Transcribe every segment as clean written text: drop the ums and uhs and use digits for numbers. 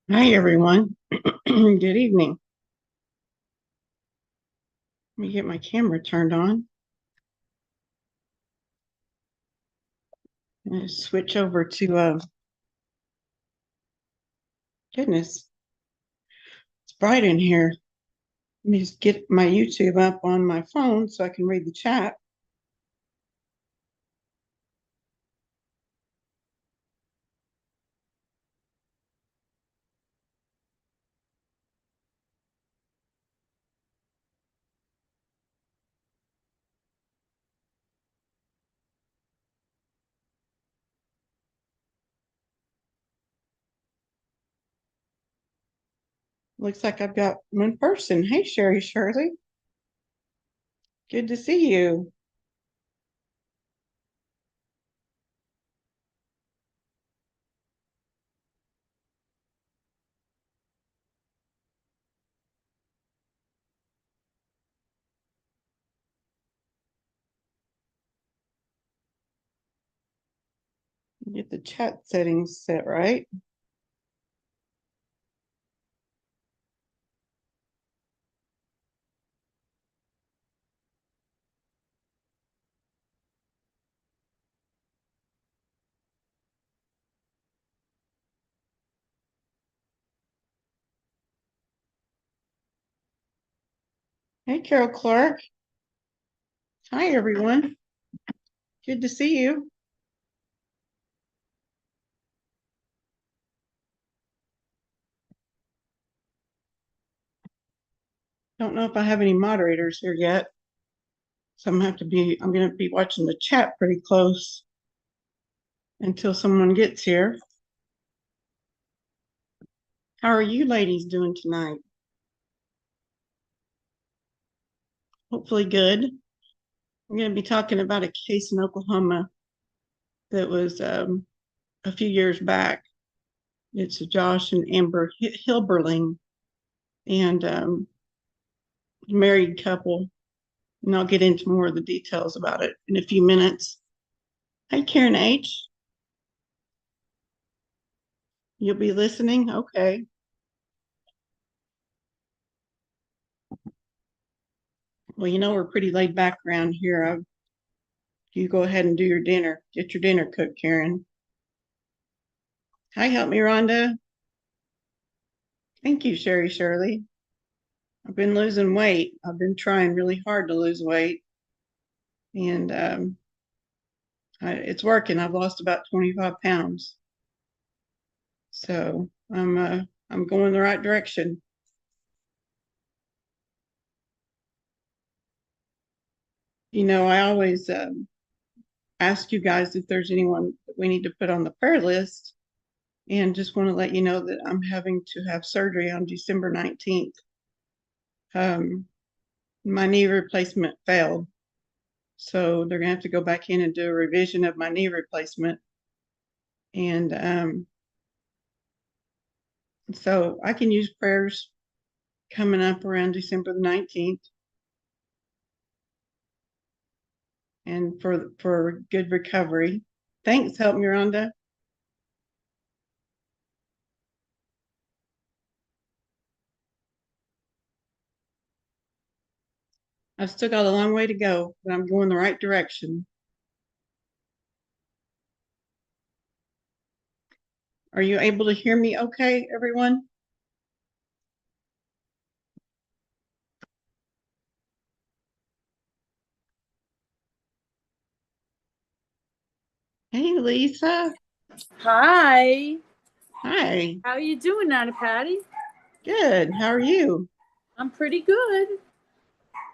Hi, everyone. Good evening. Let me get my camera turned on and switch over to, goodness, it's bright in here. Let me just get my YouTube up on my phone so I can read the chat. Looks like I've got one person. Hey, Sherry Shirley. Good to see you. Get the chat settings set right. Hey, Carol Clark. Hi, everyone. Good to see you. Don't know if I have any moderators here yet. So I'm going to be watching the chat pretty close until someone gets here. How are you ladies doing tonight? Hopefully good. We're going to be talking about a case in Oklahoma that was a few years back. It's a Josh and Amber Hilberling and married couple. And I'll get into more of the details about it in a few minutes. Hi, Karen H. You'll be listening? Okay. Well, we're pretty laid back around here. You go ahead and do your dinner. Get your dinner cooked, Karen. Hi, help me, Rhonda. Thank you, Sherry Shirley. I've been losing weight. I've been trying really hard to lose weight. And it's working. I've lost about 25 pounds. So I'm going the right direction. I always ask you guys if there's anyone that we need to put on the prayer list. And just want to let you know that I'm having to have surgery on December 19th. My knee replacement failed. So they're going to have to go back in and do a revision of my knee replacement. And so I can use prayers coming up around December the 19th. And for good recovery. Thanks, help me, Rhonda. I've still got a long way to go, but I'm going the right direction. Are you able to hear me okay, everyone? Hey, Lisa. Hi. Hi. How are you doing, Nana Patty? Good. How are you? I'm pretty good.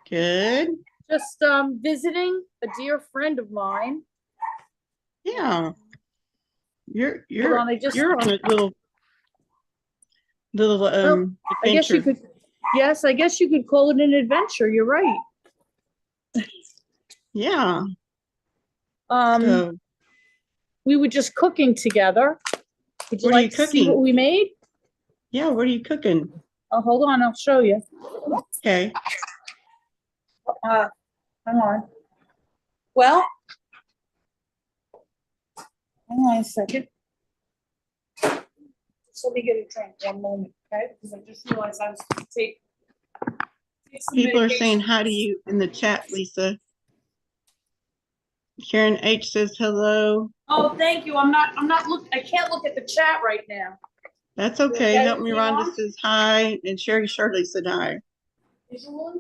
Good. Just visiting a dear friend of mine. Yeah. You're Hold on, you're on a little I guess you adventure. could. Yes, I guess you could call it an adventure. You're right. Yeah. So we were just cooking together. Would you what are you like to see what cooking? we made? Yeah, what are you cooking? Oh, hold on, I'll show you. Okay. Hang on. Well, hang on a second. Just let me get a drink 1 moment, okay? Because I just realized I was going to take some People are saying medication. hi to you in the chat, Lisa. Karen H says hello. Oh, thank you. I can't look at the chat right now. That's You okay. Help with me. Rhonda Mom? says hi, and Sherry Shirley said hi. Is you on?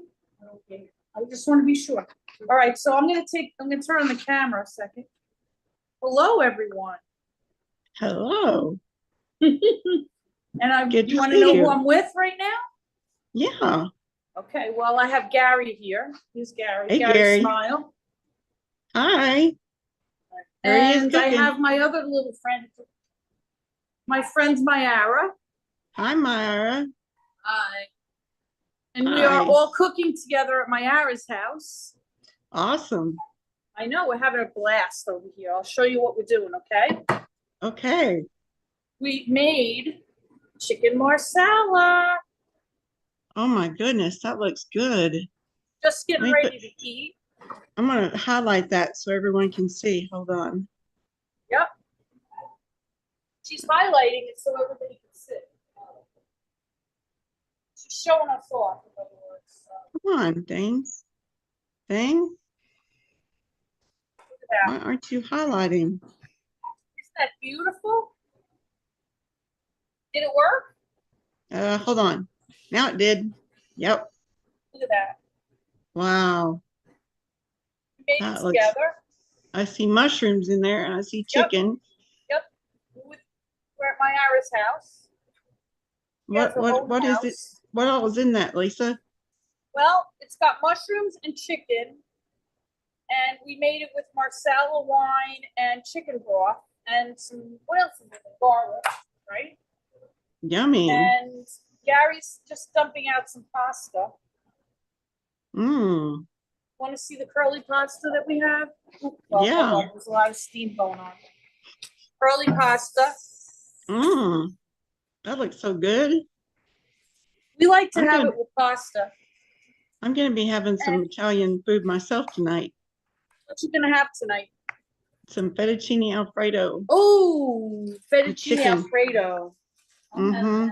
Okay. I just want to be sure. All right, so I'm gonna turn on the camera a second. Hello, everyone. Hello. And Good you to want to see know you. who I'm with right now? Yeah. Okay, well, I have Gary here. Here's Gary. Hey, Gary, Gary. smile. Hi. There he is And I cooking. have my other little friend. My friend's Myara. Hi, Myra. Hi. And we Hi. are all cooking together at Myara's house. Awesome. I know, we're having a blast over here. I'll show you what we're doing, okay? Okay. We made chicken marsala. Oh my goodness, that looks good. Just getting ready to eat. I'm gonna highlight that so everyone can see. Hold on. Yep. She's highlighting it so everybody can see. She's showing us off, in other words. Come on, things. Thing? Look at that. Why aren't you highlighting? Isn't that beautiful? Did it work? Hold on. Now it did. Yep. Look at that. Wow. We made That it looks. together. I see mushrooms in there, and I see chicken. Yep. We're at Myara's house. What is it? What all is in that, Lisa? Well, it's got mushrooms and chicken, and we made it with marsala wine and chicken broth and some, what else is in it? Garlic, right? Yummy. And Gary's just dumping out some pasta. Mmm. Want to see the curly pasta that we have? Yeah. Hold on. There's a lot of steam going on. Curly pasta. Mmm. That looks so good. We like to have it with pasta. I'm going to be having some Italian food myself tonight. What you gonna have tonight? Some fettuccine Alfredo. Oh, fettuccine Alfredo. Mm-hmm.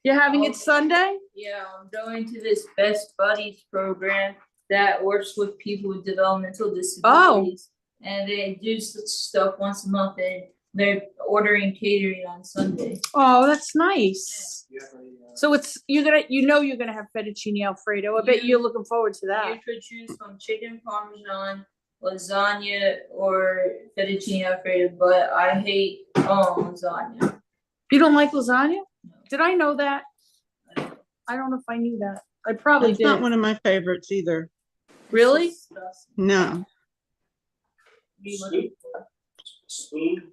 You're having it Sunday? Yeah, I'm going to this Best Buddies program that works with people with developmental disabilities. And they do such stuff once a month, and they're ordering catering on Sunday. Oh, that's nice. So you're gonna have fettuccine Alfredo. I bet you're looking forward to that. You could choose from chicken parmesan, lasagna, or fettuccine Alfredo, but I hate lasagna. You don't like lasagna? No. Did I know that? I don't know if I knew that. I probably did. It's not one of my favorites either. Really? No. Spoon?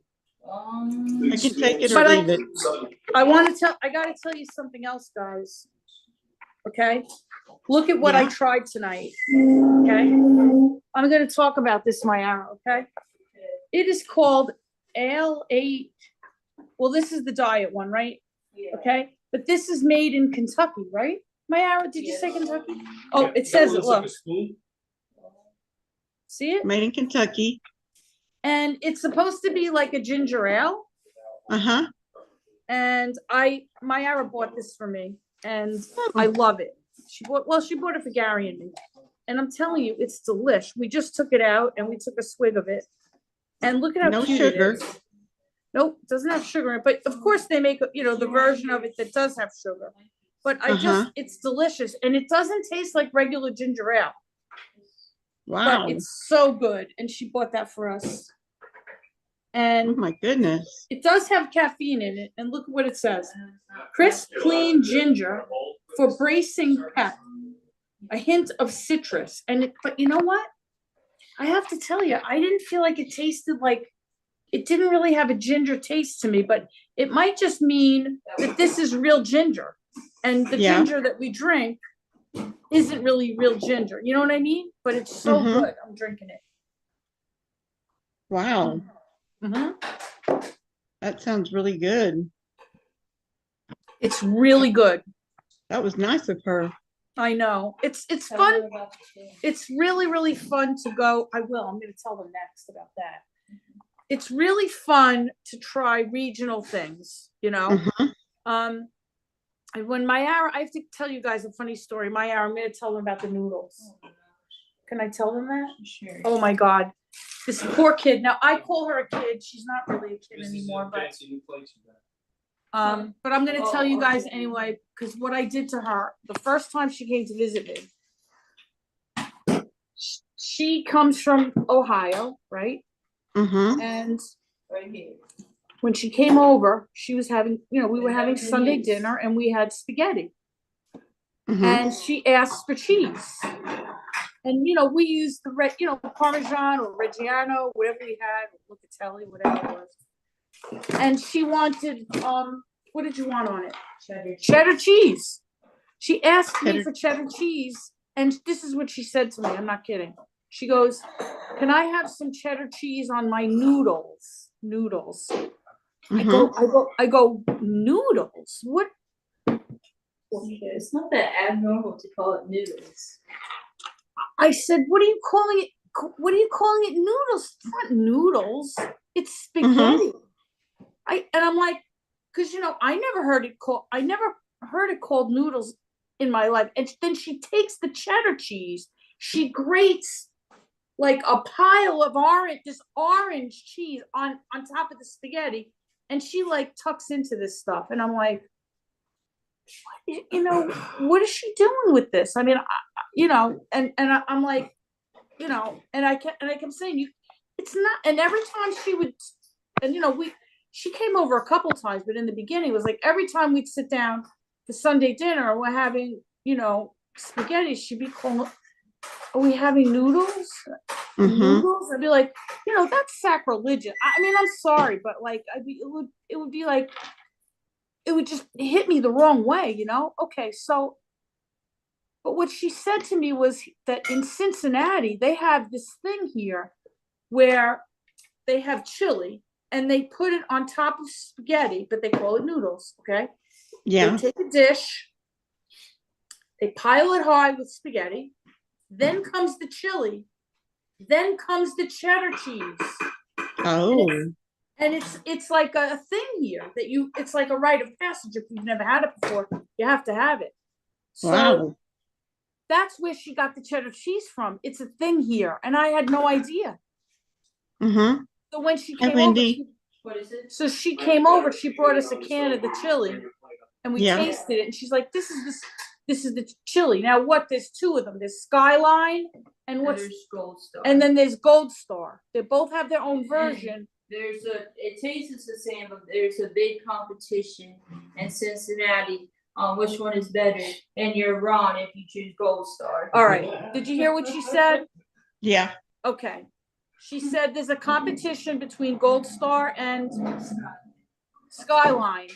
I can take it or leave it. I gotta tell you something else, guys. Okay? Look at what I tried tonight. Okay? I'm gonna talk about this, Myara, okay? It is called L8. Well, this is the diet one, right? Yeah. Okay? But this is made in Kentucky, right? Myara, did you say Kentucky? Oh, it says it, look. See it? Made in Kentucky. And it's supposed to be like a ginger ale. Uh-huh. And Myara bought this for me, and I love it. She bought it for Gary and me. And I'm telling you, it's delish. We just took it out and we took a swig of it. And look at how cute sugar. it is. Nope, doesn't have sugar in it. But of course they make, the version of it that does have sugar. But it's delicious. And it doesn't taste like regular ginger ale. Wow. But it's so good. And she bought that for us. And oh my goodness. It does have caffeine in it. And look at what it says. Crisp, clean ginger for bracing pep. A hint of citrus. But you know what? I have to tell you, I didn't feel like it tasted like, it didn't really have a ginger taste to me, but it might just mean that this is real ginger. And the ginger that we drink isn't really real ginger. You know what I mean? But it's so good. I'm drinking it. Wow. Mm-hmm. That sounds really good. It's really good. That was nice of her. I know. It's fun. It's really, really fun to go. I'm going to tell them next about that. it's really fun to try regional things, you know? Mhm. And when Mayara, I have to tell you guys a funny story. Mayara, I'm gonna tell them about the noodles. Can I tell them that? Sure. Oh my God, this poor kid. Now I call her a kid. She's not really a kid anymore, but I'm gonna tell you guys anyway, because what I did to her the first time she came to visit me. She comes from Ohio, right? Mhm. And Right here. when she came over, she was having, we were having Sunday dinner and we had spaghetti. Mhm. And she asked for cheese. And, we used the Parmesan or Reggiano, whatever we had, Locatelli, whatever it was. And she wanted, what did you want on it? Cheddar cheese. She asked me for cheddar cheese. And this is what she said to me. I'm not kidding. She goes, "Can I have some cheddar cheese on my noodles?" Noodles. Mhm. I go, noodles? What? It's not that abnormal to call it noodles. I said, what are you calling it? What are you calling it noodles? It's not noodles. It's spaghetti. And I'm like, because I never heard it called noodles in my life. And then she takes the cheddar cheese, she grates like a pile of orange cheese on top of the spaghetti, and she like tucks into this stuff. And I'm like, what is she doing with this? I mean, I'm like, and I kept saying, it's not. And every time she would, and she came over a couple times, but in the beginning it was like every time we'd sit down for Sunday dinner and we're having, spaghetti, she'd be calling, "Are we having noodles?" Mhm. Noodles? I'd be like, that's sacrilegious. I mean, I'm sorry, but like, it would be like, it would just hit me the wrong way, Okay, so, but what she said to me was that in Cincinnati, they have this thing here where they have chili and they put it on top of spaghetti, but they call it noodles, okay? Yeah. They take a dish, they pile it high with spaghetti, then comes the chili, then comes the cheddar cheese. Oh. And it's like a thing here that it's like a rite of passage. If you've never had it before, you have to have it. So Wow. that's where she got the cheddar cheese from. It's a thing here, and I had no idea. Mhm. So when she Hi, came over, Wendy. What is it? she brought us a can of the chili, and we tasted it. And she's like, "This is the chili." Now, there's two of them. There's Skyline, and there's Gold Star. and then there's Gold Star. They both have their own version. It tastes the same, but there's a big competition in Cincinnati on which one is better, and you're wrong if you choose Gold Star. All right. Did you hear what she said? Yeah. Okay. She said there's a competition between Gold Star and Skyline.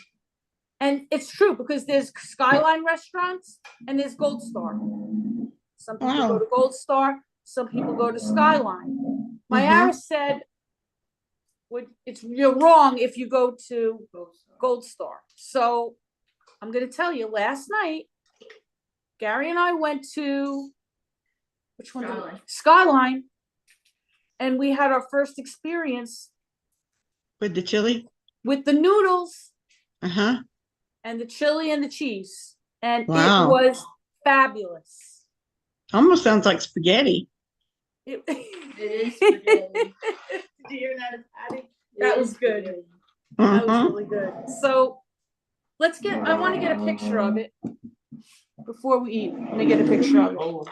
And it's true because there's Skyline restaurants and there's Gold Star. Some people go to Gold Star, some people go to Skyline. Mayara said, you're wrong if you go to Gold Star. So I'm going to tell you, last night, Gary and I went to, which one? Skyline. And we had our first experience With the chili? with the noodles. Uh-huh. And the chili and the cheese. And Wow. It was fabulous. Almost sounds like spaghetti. It is spaghetti. Did you hear that, Patty? That was good. Spaghetti. That was really good. So I want to get a picture of it before we eat. Let me get a picture of it.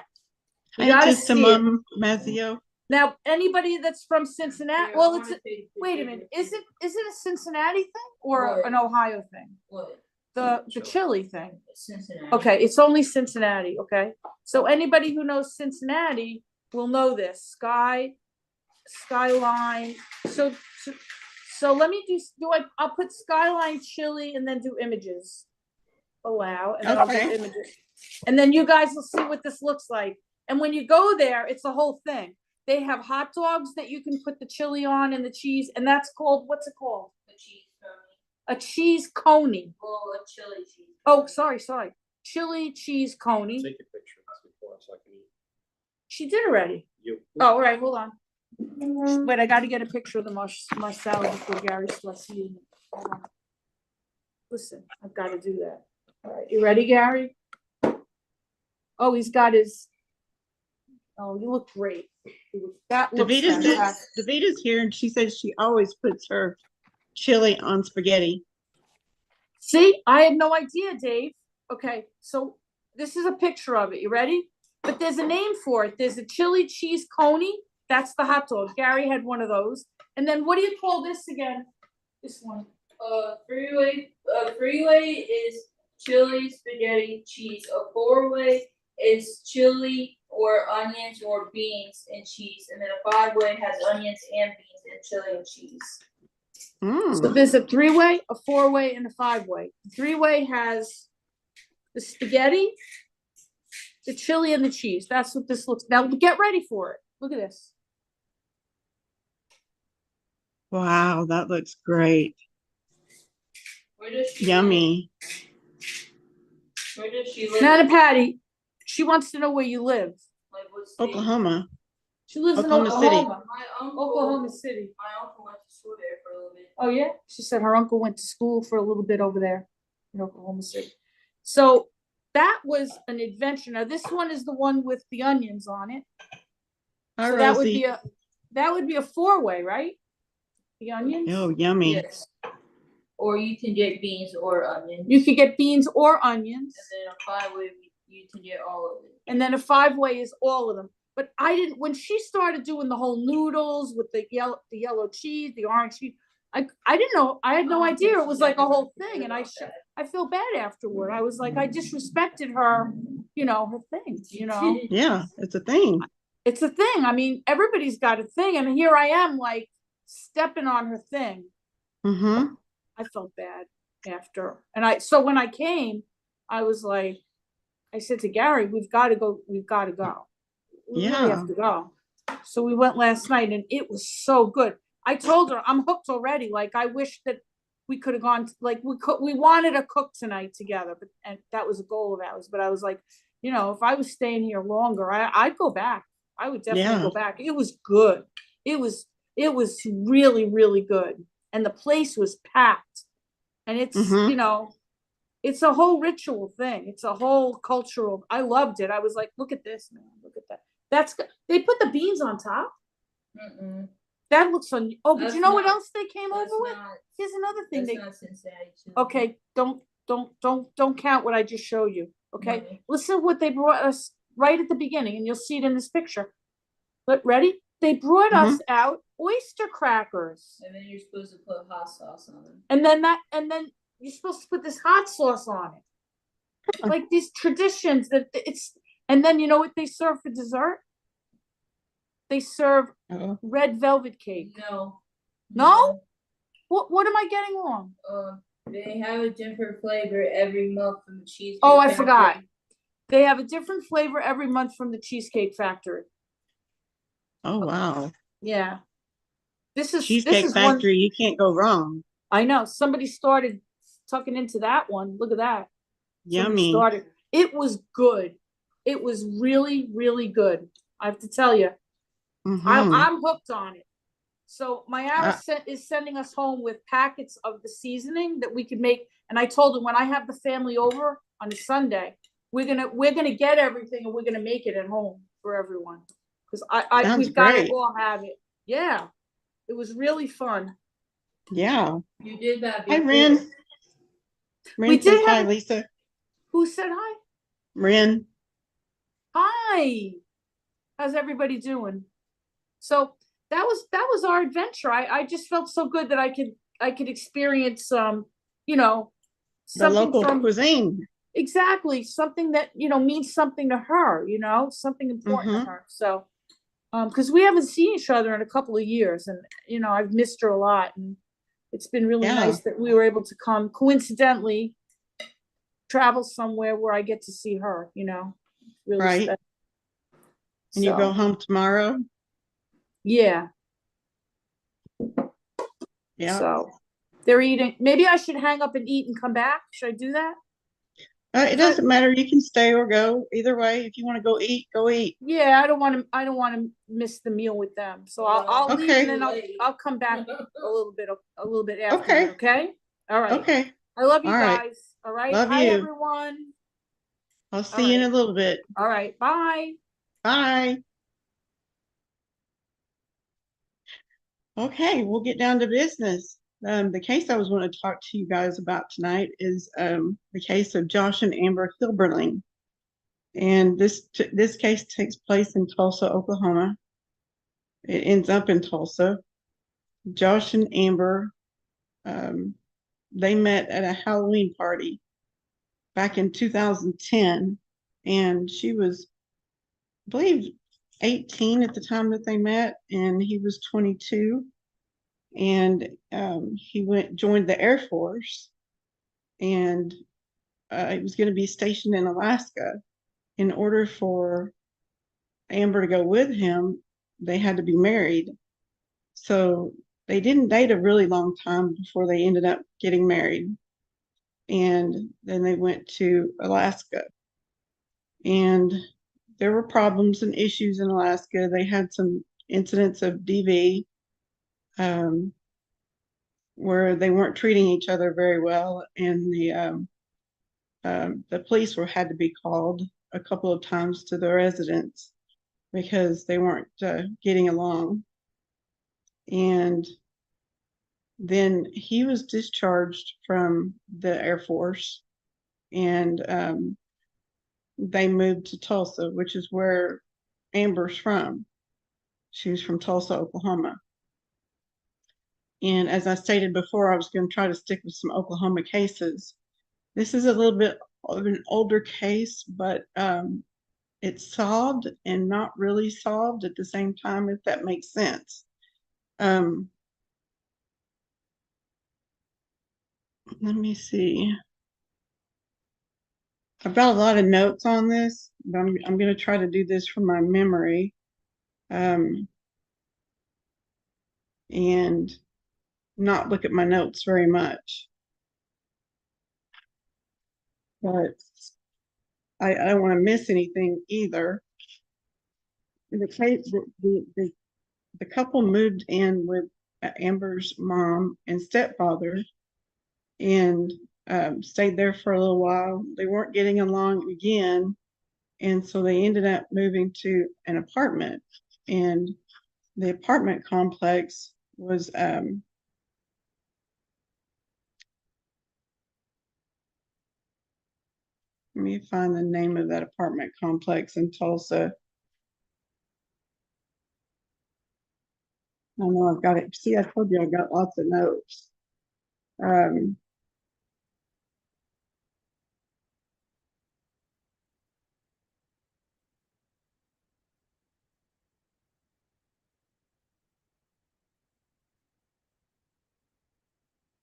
You gotta see it. Mazio. Now, anybody that's from Cincinnati, wait a minute. Is it a Cincinnati thing or an Ohio thing? What? The chili thing. Cincinnati. Okay, it's only Cincinnati, okay? So anybody who knows Cincinnati will know this. Skyline. So let me I'll put Skyline chili and then do images. Allow, and then I'll do images. And then you guys will see what this looks like. And when you go there, it's the whole thing. They have hot dogs that you can put the chili on and the cheese, and that's called, what's it called? A cheese coney. Oh, a chili cheese. Oh, sorry. Chili cheese coney. Take a picture of this before so I can eat. She did already. You. Oh, all right, hold on. Wait, I gotta get a picture of the Marcel before Gary starts eating it. Hold on. Listen, I've gotta do that. All right, you ready, Gary? Oh, he's got his, oh, you look great. That looks fantastic. Davita's here and she says she always puts her chili on spaghetti. See, I had no idea, Dave. Okay, so this is a picture of it. You ready? But there's a name for it. There's a chili cheese coney. That's the hot dog. Gary had one of those. And then what do you call this again? This one. Three-way is chili, spaghetti, cheese. A four-way is chili or onions or beans and cheese. And then a five-way has onions and beans and chili and cheese. So there's a three-way, a four-way, and a five-way. The three-way has the spaghetti, the chili, and the cheese. That's what this looks. Now get ready for it. Look at this. Wow, that looks great. Where does she Yummy. live? Where does she live? Nana Patty, she wants to know where you live. Like what state? Oklahoma. She lives Oklahoma in City. Oklahoma. My uncle, Oklahoma City. My uncle went to school there for a little bit. Oh yeah, she said her uncle went to school for a little bit over there in Oklahoma City. So that was an adventure. Now this one is the one with the onions on it. Hi, So Rosie. that would be a four-way, right? The onions. Oh, yummy. Yes. Or you can get beans or onions. You could get beans or onions, And then a five-way, you can get all of it. and then a five-way is all of them. But I didn't. When she started doing the whole noodles with the yellow cheese, the orange cheese, I didn't know. I had no idea it was like a whole thing, and I feel bad afterward. I was like, I disrespected her, her thing. Yeah, it's a thing. It's a thing. I mean, everybody's got a thing, and here I am, like stepping on her thing. Mm-hmm. I felt bad after, and so when I came, I was like, I said to Gary, we've got to go. We've got to go. We really have to go. So we went last night, and it was so good. I told her I'm hooked already. Like I wish that we could have gone. Like we wanted to cook tonight together, and that was a goal of ours. But I was like, if I was staying here longer, I'd go back. I would definitely go back. It was good. It was really, really good, and the place was packed. And it's it's a whole ritual thing. It's a whole cultural. I loved it. I was like, look at this, man. Look at that. That's good. They put the beans on top. Mm-mm. That looks on. Oh, but That's you know what not- else they came over with? Here's another thing. That's not Cincinnati chili. Okay, don't count what I just showed you. Okay, Okay. listen to what they brought us right at the beginning, and you'll see it in this picture. But ready? They brought us out oyster crackers, And then you're supposed to put hot sauce on them. and then you're supposed to put this hot sauce on it. Like these traditions that it's. And then you know what they serve for dessert? They serve red velvet cake. No. No? What am I getting wrong? They have a different flavor every month from the cheesecake. Oh, I factory. forgot. They have a different flavor every month from the Cheesecake Factory. Oh, wow. Yeah. This is Cheesecake Factory, you can't go wrong. I know. Somebody started tucking into that one. Look at that. Yummy. It was good. It was really, really good. I have to tell you. I'm hooked on it. So my is sending us home with packets of the seasoning that we could make. And I told him when I have the family over on a Sunday, we're gonna get everything and we're gonna make it at home for everyone. Because we've got to all have it. Yeah, it was really fun. Yeah. You did that Hi, before. Ren. We did hi, have- Lisa. Who said hi? Ren. Hi. How's everybody doing? So that was our adventure. I just felt so good that I could experience The something local from cuisine. exactly something that means something to her, something important to her. So because we haven't seen each other in a couple of years, and I've missed her a lot, and it's been really nice that we were able to come coincidentally travel somewhere where I get to see her, really Right. special. And you So, go home tomorrow? yeah. Yeah. So they're eating. Maybe I should hang up and eat and come back. Should I do that? It doesn't matter. You can stay or go either way. If you want to go eat, go eat. Yeah, I don't want to miss the meal with them. So I'll leave Okay. and then I'll come back a little bit after. Okay. Okay. All right. Okay. I love you All right. guys. All right. Love Hi, you. everyone. I'll All see you in right. a little bit. All right. Bye. Bye. Okay, we'll get down to business. The case I was going to talk to you guys about tonight is the case of Josh and Amber Hilberling. And this case takes place in Tulsa, Oklahoma. It ends up in Tulsa. Josh and Amber, um, they met at a Halloween party back in 2010, and she was, I believe, 18 at the time that they met, and he was 22. And he joined the Air Force, and he was going to be stationed in Alaska. In order for Amber to go with him, they had to be married. So they didn't date a really long time before they ended up getting married. And then they went to Alaska. And there were problems and issues in Alaska. They had some incidents of DV, where they weren't treating each other very well, and the police had to be called a couple of times to the residence because they weren't getting along. And then he was discharged from the Air Force, and they moved to Tulsa, which is where Amber's from. She's from Tulsa, Oklahoma. And as I stated before, I was going to try to stick with some Oklahoma cases. This is a little bit of an older case, but it's solved and not really solved at the same time, if that makes sense. Let me see. I've got a lot of notes on this, but I'm going to try to do this from my memory, and not look at my notes very much. But I don't want to miss anything either. The case, the couple moved in with Amber's mom and stepfather, and stayed there for a little while. They weren't getting along again, and so they ended up moving to an apartment. And the apartment complex was let me find the name of that apartment complex in Tulsa. I know I've got it. See, I told you I've got lots of notes. Um,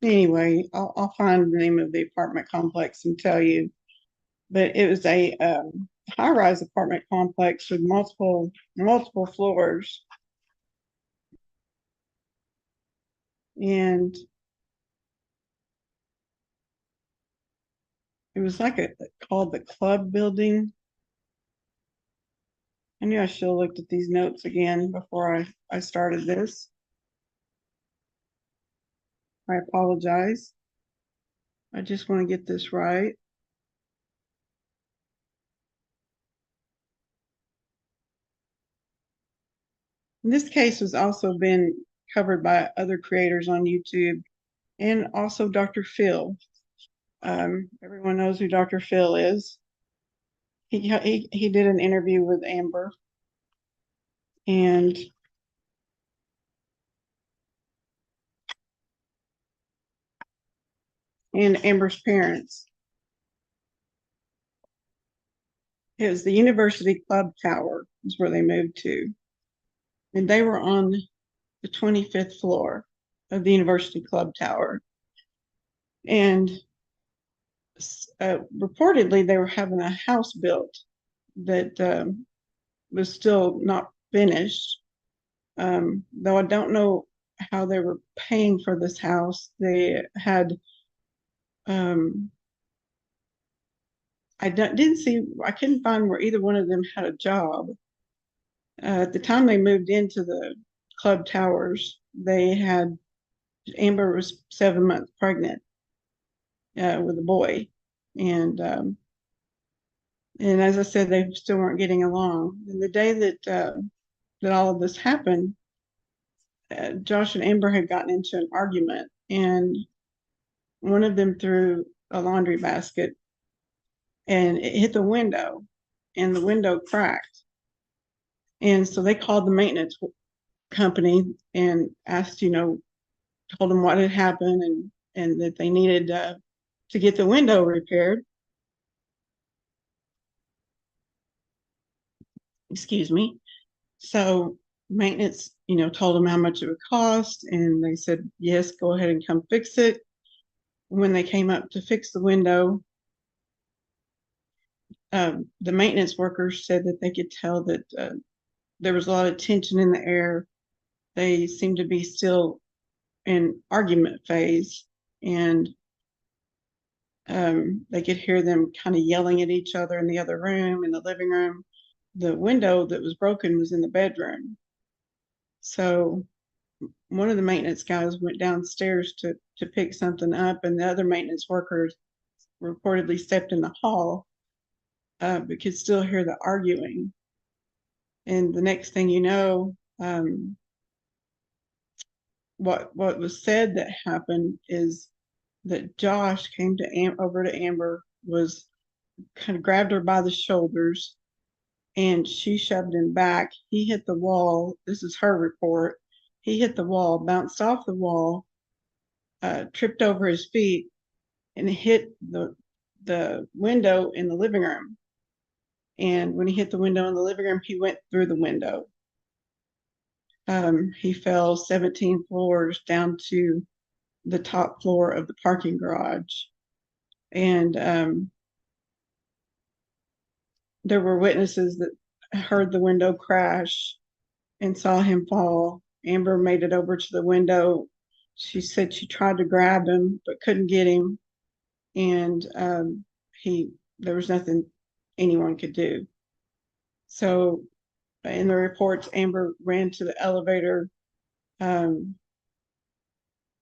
anyway, I'll find the name of the apartment complex and tell you. But it was a high-rise apartment complex with multiple floors, and it was like called the Club Building. I knew I should have looked at these notes again before I started this. I apologize. I just want to get this right. And this case has also been covered by other creators on YouTube, and also Dr. Phil. Everyone knows who Dr. Phil is. He did an interview with Amber, and Amber's parents. It was the University Club Tower is where they moved to, and they were on the 25th floor of the University Club Tower. And reportedly, they were having a house built that was still not finished. Though I don't know how they were paying for this house. They had I couldn't find where either one of them had a job. At the time they moved into the club towers, Amber was 7 months pregnant with a boy, and as I said, they still weren't getting along. And the day that all of this happened, Josh and Amber had gotten into an argument, and one of them threw a laundry basket, and it hit the window, and the window cracked. And so they called the maintenance company and asked, told them what had happened, and that they needed to get the window repaired. Excuse me. So maintenance, told them how much it would cost, and they said, yes, go ahead and come fix it. When they came up to fix the window, the maintenance workers said that they could tell that there was a lot of tension in the air. They seemed to be still in argument phase, and they could hear them kind of yelling at each other in the other room, in the living room. The window that was broken was in the bedroom. So one of the maintenance guys went downstairs to pick something up, and the other maintenance workers reportedly stepped in the hall, but could still hear the arguing. And the next thing you know, what was said that happened is that Josh came over to Amber, was kind of grabbed her by the shoulders, and she shoved him back. He hit the wall. This is her report. He hit the wall, bounced off the wall, tripped over his feet, and hit the window in the living room. And when he hit the window in the living room, he went through the window. He fell 17 floors down to the top floor of the parking garage. And there were witnesses that heard the window crash and saw him fall. Amber made it over to the window. She said she tried to grab him but couldn't get him, and there was nothing anyone could do. So in the reports, Amber ran to the elevator. The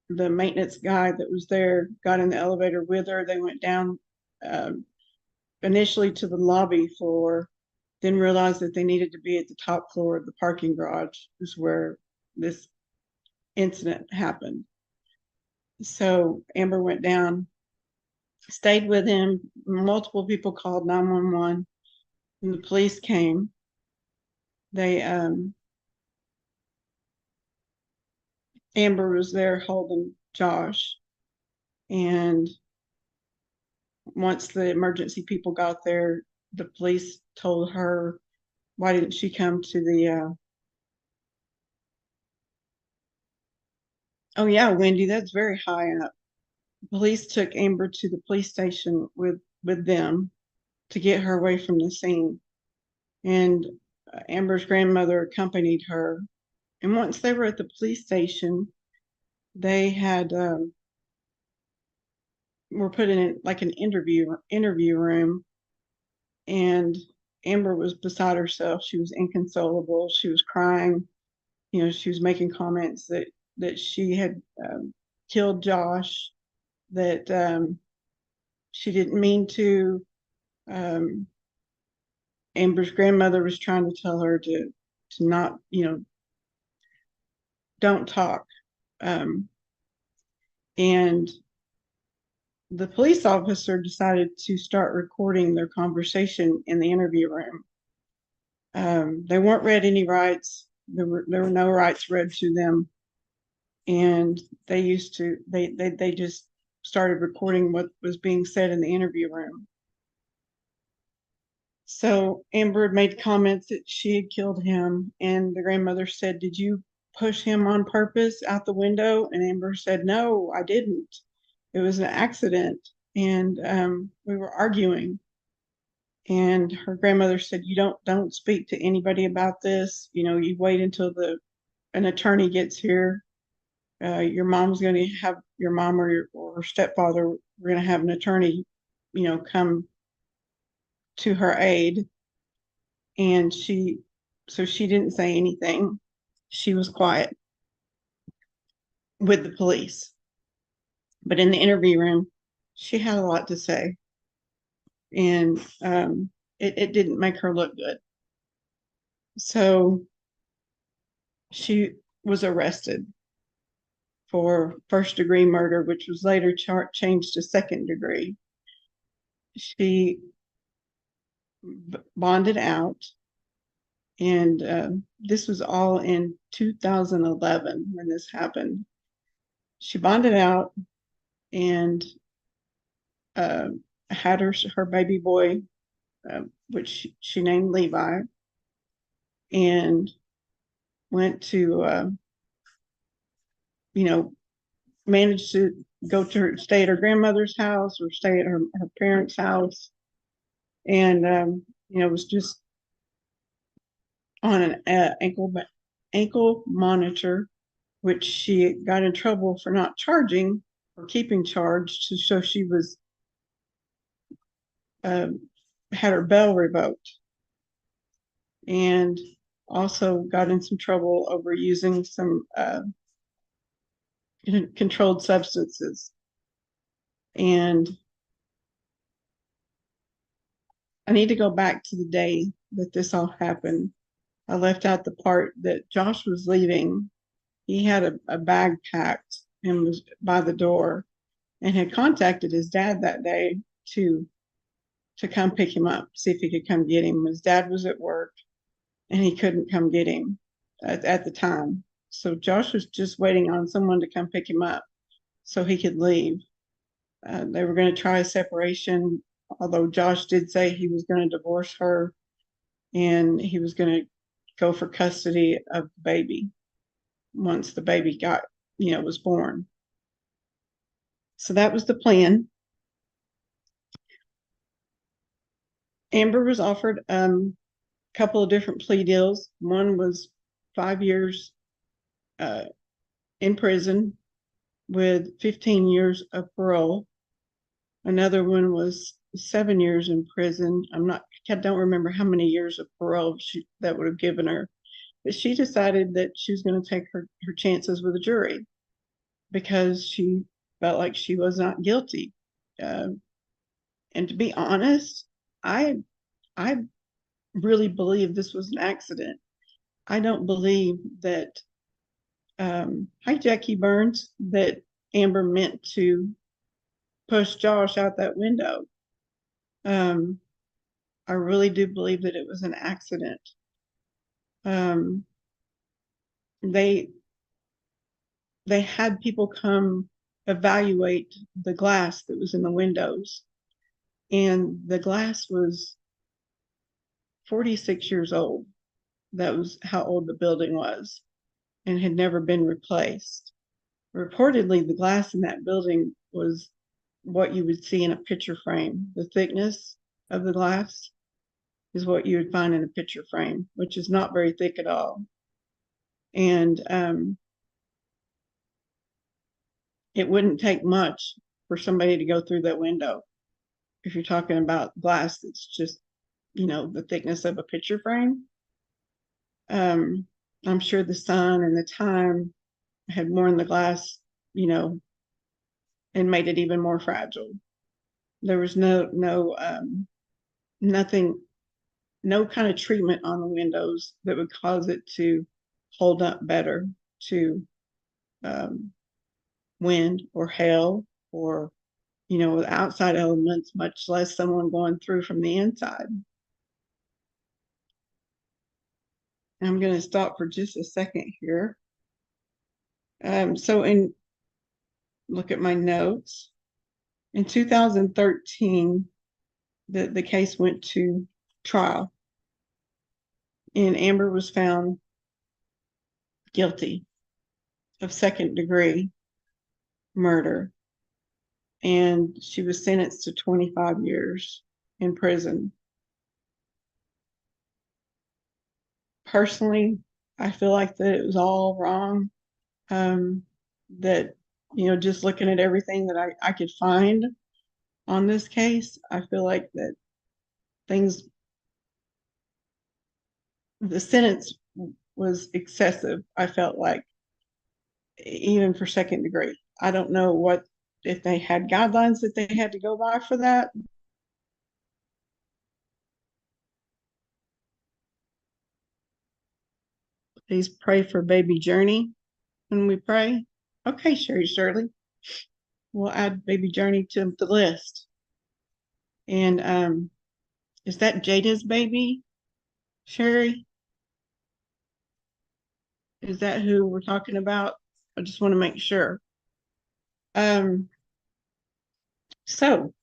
maintenance guy that was there got in the elevator with her. They went down initially to the lobby floor, then realized that they needed to be at the top floor of the parking garage, is where this incident happened. So Amber went down, stayed with him. Multiple people called 911, and the police came. They Amber was there holding Josh, and once the emergency people got there, the police told her, why didn't she come to the oh yeah, Wendy, that's very high up. Police took Amber to the police station with them to get her away from the scene. And Amber's grandmother accompanied her. And once they were at the police station, they had were put in like an interview room, and Amber was beside herself. She was inconsolable. She was crying. She was making comments that she had killed Josh, that she didn't mean to. Amber's grandmother was trying to tell her to not, don't talk. And the police officer decided to start recording their conversation in the interview room. They weren't read any rights. There were no rights read to them, and they just started recording what was being said in the interview room. So Amber had made comments that she had killed him, and the grandmother said, "Did you push him on purpose out the window?" And Amber said, "No, I didn't. It was an accident, and we were arguing." And her grandmother said, "You don't speak to anybody about this. You wait until an attorney gets here. Your mom's going to have your mom or her stepfather. We're going to have an attorney, come to her aid, and she didn't say anything. She was quiet with the police. But in the interview room, she had a lot to say, and it didn't make her look good. So she was arrested for first-degree murder, which was later changed to second degree. She bonded out, and this was all in 2011 when this happened. She bonded out and had her baby boy, which she named Levi, and went to managed to stay at her grandmother's house or stay at her parents' house, and was just on an ankle monitor, which she got in trouble for not charging or keeping charged. So she was had her bail revoked, and also got in some trouble over using some controlled substances. And I need to go back to the day that this all happened. I left out the part that Josh was leaving. He had a bag packed and was by the door, and had contacted his dad that day to come pick him up, see if he could come get him. His dad was at work and he couldn't come get him at the time. So Josh was just waiting on someone to come pick him up so he could leave. They were going to try a separation, although Josh did say he was going to divorce her and he was going to go for custody of the baby once the baby was born. So that was the plan. Amber was offered a couple of different plea deals. One was 5 years in prison with 15 years of parole. Another one was 7 years in prison. I don't remember how many years of parole that would have given her, but she decided that she was going to take her chances with a jury because she felt like she was not guilty. And to be honest, I really believe this was an accident. I don't believe that, hi Jackie Burns, that Amber meant to push Josh out that window. I really do believe that it was an accident. They had people come evaluate the glass that was in the windows, and the glass was 46 years old. That was how old the building was, and had never been replaced. Reportedly, the glass in that building was what you would see in a picture frame. The thickness of the glass is what you would find in a picture frame, which is not very thick at all. And it wouldn't take much for somebody to go through that window. If you're talking about glass that's just, the thickness of a picture frame. I'm sure the sun and the time had worn the glass, and made it even more fragile. There was nothing, no kind of treatment on the windows that would cause it to hold up better to wind or hail or, with outside elements, much less someone going through from the inside. I'm going to stop for just a second here. Look at my notes. In 2013, the case went to trial, and Amber was found guilty of second-degree murder, and she was sentenced to 25 years in prison. Personally, I feel like that it was all wrong. That, just looking at everything that I could find on this case, I feel like that things, the sentence was excessive, I felt like, even for second degree. I don't know if they had guidelines that they had to go by for that. Please pray for baby Journey when we pray. Okay, Sherry Shirley. We'll add baby Journey to the list. And is that Jada's baby, Sherry? Is that who we're talking about? I just want to make sure. So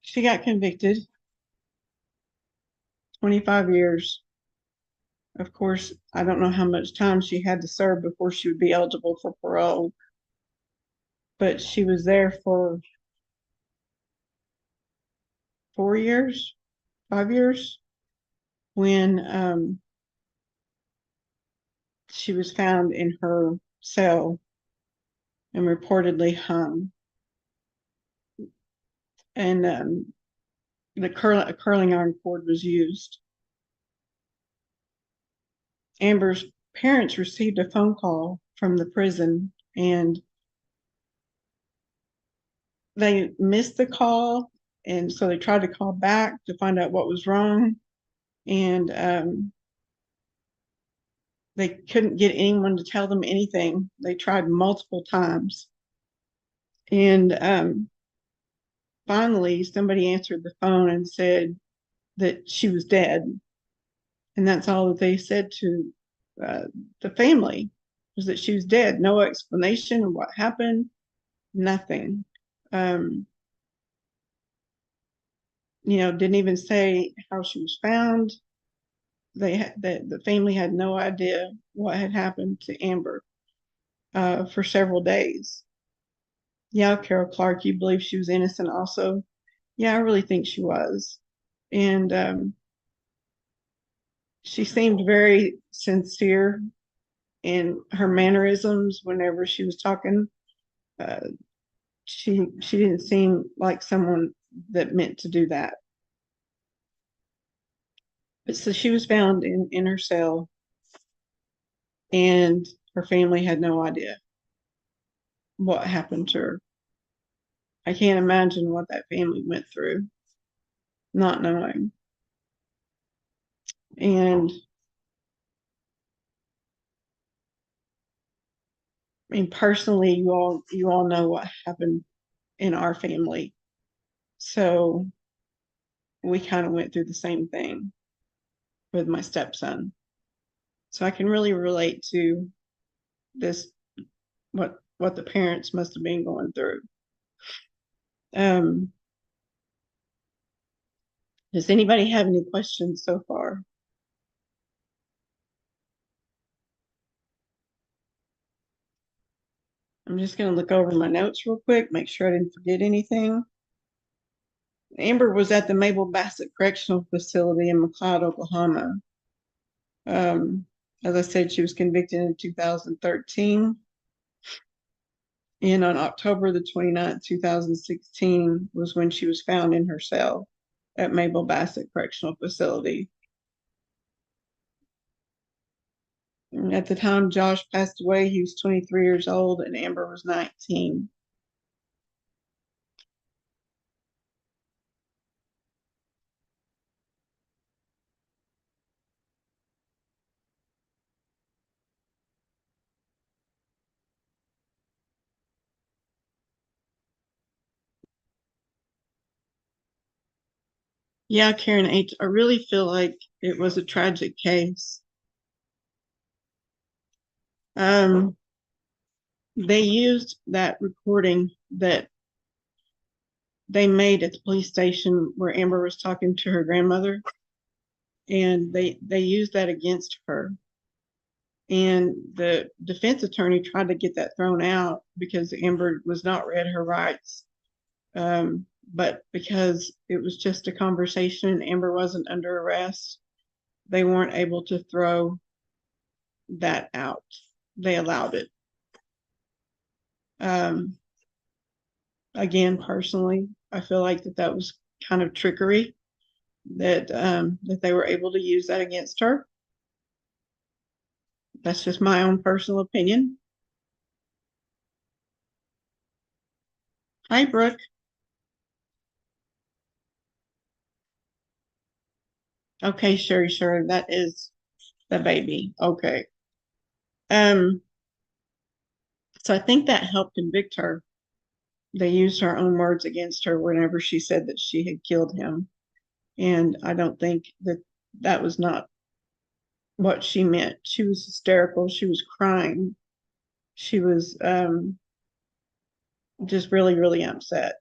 she got convicted, 25 years. Of course, I don't know how much time she had to serve before she would be eligible for parole, but she was there for 4 years, 5 years, when she was found in her cell and reportedly hung. And a curling iron cord was used. Amber's parents received a phone call from the prison, and they missed the call, and so they tried to call back to find out what was wrong, and they couldn't get anyone to tell them anything. They tried multiple times, and finally somebody answered the phone and said that she was dead, and that's all that they said to the family, was that she was dead. No explanation of what happened, nothing. Didn't even say how she was found. The family had no idea what had happened to Amber for several days. Yeah, Carol Clark, you believe she was innocent also? Yeah, I really think she was. And she seemed very sincere in her mannerisms whenever she was talking. Uh, she didn't seem like someone that meant to do that. But so she was found in her cell, and her family had no idea what happened to her. I can't imagine what that family went through, not knowing. And I mean, personally, you all know what happened in our family. So we kind of went through the same thing with my stepson. So I can really relate to this, what the parents must have been going through. Does anybody have any questions so far? I'm just going to look over my notes real quick, make sure I didn't forget anything. Amber was at the Mabel Bassett Correctional Facility in McLeod, Oklahoma. As I said, she was convicted in 2013. And on October the 29th, 2016 was when she was found in her cell at Mabel Bassett Correctional Facility. And at the time Josh passed away, he was 23 years old and Amber was 19. Yeah, Karen H., I really feel like it was a tragic case. They used that recording that they made at the police station where Amber was talking to her grandmother, and they used that against her. And the defense attorney tried to get that thrown out because Amber was not read her rights. But because it was just a conversation and Amber wasn't under arrest, they weren't able to throw that out. They allowed it. Again, personally, I feel like that was kind of trickery that they were able to use that against her. That's just my own personal opinion. Hi, Brooke. Okay, sure. That is the baby. Okay. Um, so I think that helped convict her. They used her own words against her whenever she said that she had killed him. And I don't think that that was not what she meant. She was hysterical. She was crying. She was just really upset.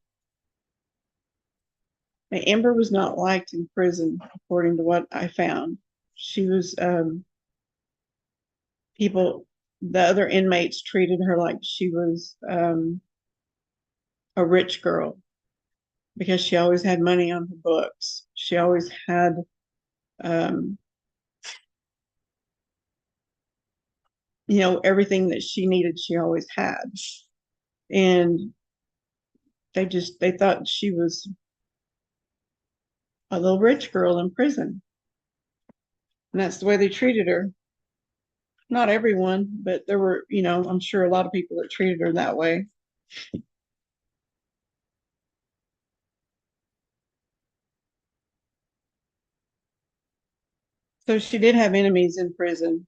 Now, Amber was not liked in prison, according to what I found. She was people, the other inmates treated her like she was a rich girl because she always had money on her books. She always had um, everything that she needed, she always had. And they thought she was a little rich girl in prison. And that's the way they treated her. Not everyone, but there were, I'm sure a lot of people that treated her that way. So she did have enemies in prison.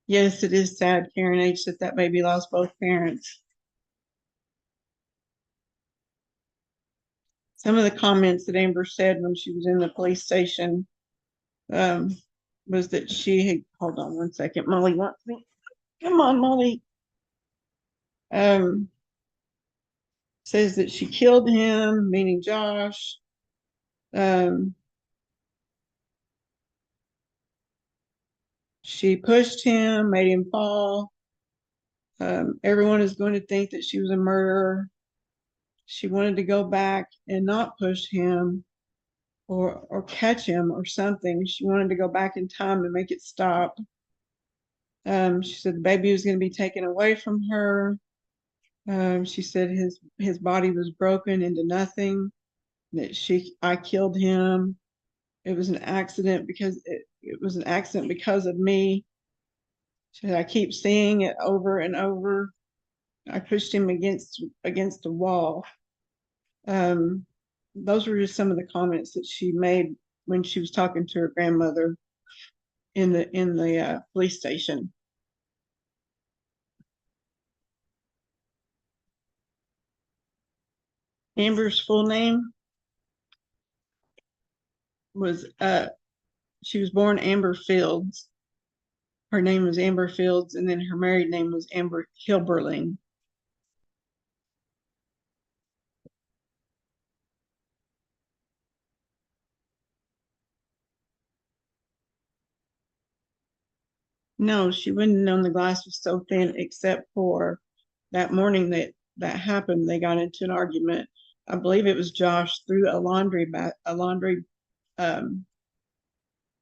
Yes, it is sad, Karen H., that baby lost both parents. Some of the comments that Amber said when she was in the police station um, was that she had, hold on one second, Molly wants me. Come on, Molly. Um, says that she killed him, meaning Josh. Um, she pushed him, made him fall. Everyone is going to think that she was a murderer. She wanted to go back and not push him or catch him or something. She wanted to go back in time and make it stop. She said the baby was going to be taken away from her. She said his body was broken into nothing. That I killed him. It was an accident because it was an accident because of me. She said I keep seeing it over and over. I pushed him against the wall. Um, those were just some of the comments that she made when she was talking to her grandmother in the police station. Amber's full name was she was born Amber Fields. Her name was Amber Fields, and then her married name was Amber Hilberling. No, she wouldn't have known the glass was so thin, except for that morning that happened. They got into an argument. I believe it was Josh threw a laundry um,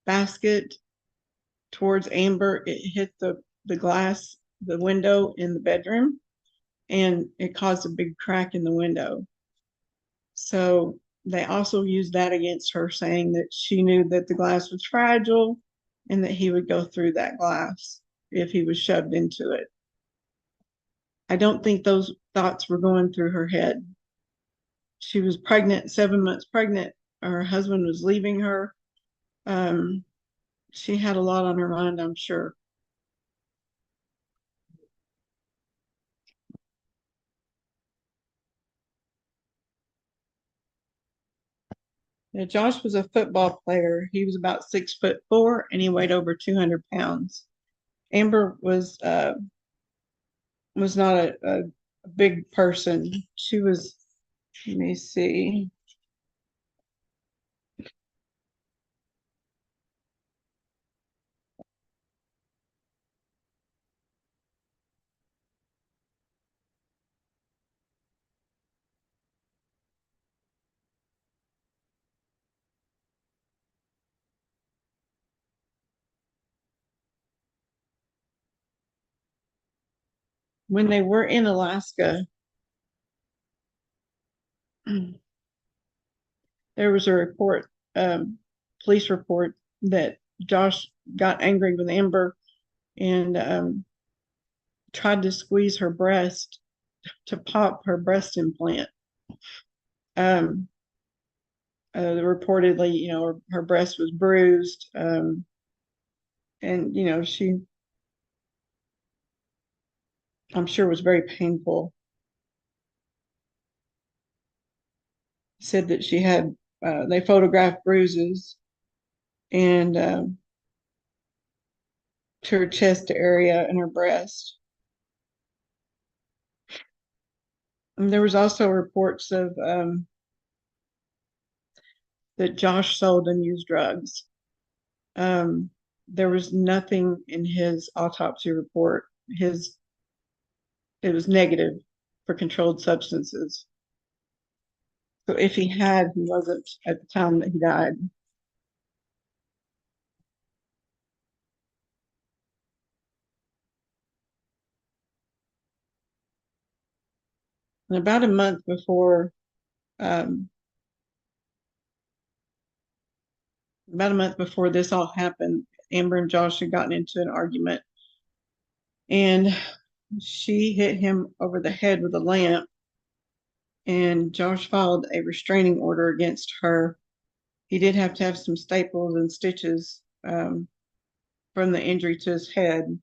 basket towards Amber. It hit the glass, the window in the bedroom, and it caused a big crack in the window. So they also used that against her, saying that she knew that the glass was fragile and that he would go through that glass if he was shoved into it. I don't think those thoughts were going through her head. She was pregnant, 7 months pregnant. Her husband was leaving her. Um, she had a lot on her mind, I'm sure. Now, Josh was a football player. He was about 6'4" and he weighed over 200 pounds. Amber was not a big person. She was, let me see. When they were in Alaska, There was a report, police report, that Josh got angry with Amber and tried to squeeze her breast to pop her breast implant. Reportedly, her breast was bruised, and she, I'm sure, was very painful. Said that she had, they photographed bruises and to her chest area and her breast. And there was also reports of that Josh sold and used drugs. There was nothing in his autopsy report. It was negative for controlled substances. So if he had, he wasn't at the time that he died. And um, about a month before this all happened, Amber and Josh had gotten into an argument, and she hit him over the head with a lamp, and Josh filed a restraining order against her. He did have to have some staples and stitches from the injury to his head.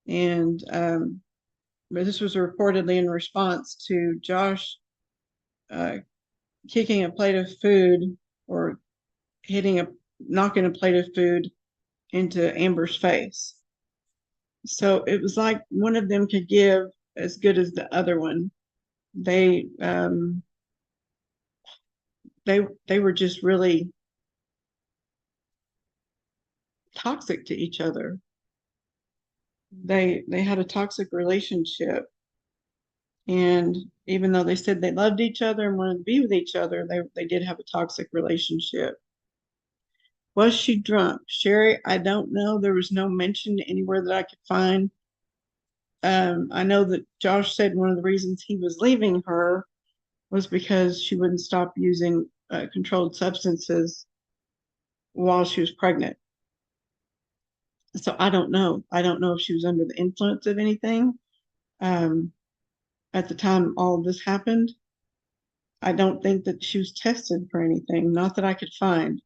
And but this was reportedly in response to Josh kicking a plate of food, or knocking a plate of food into Amber's face. So it was like one of them could give as good as the other one. They were just really toxic to each other. They had a toxic relationship, and even though they said they loved each other and wanted to be with each other, they did have a toxic relationship. Was she drunk? Sherry, I don't know. There was no mention anywhere that I could find. I know that Josh said one of the reasons he was leaving her was because she wouldn't stop using controlled substances while she was pregnant. So I don't know. I don't know if she was under the influence of anything at the time all of this happened. I don't think that she was tested for anything, not that I could find.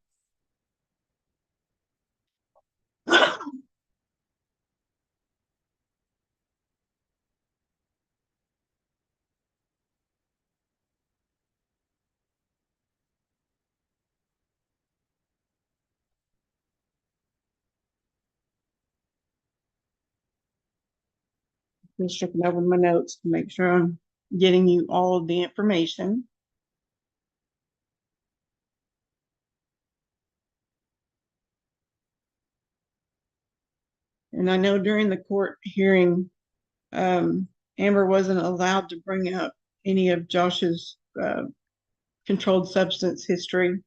Just looking over my notes to make sure I'm getting you all of the information. And I know during the court hearing, Amber wasn't allowed to bring up any of Josh's controlled substance history.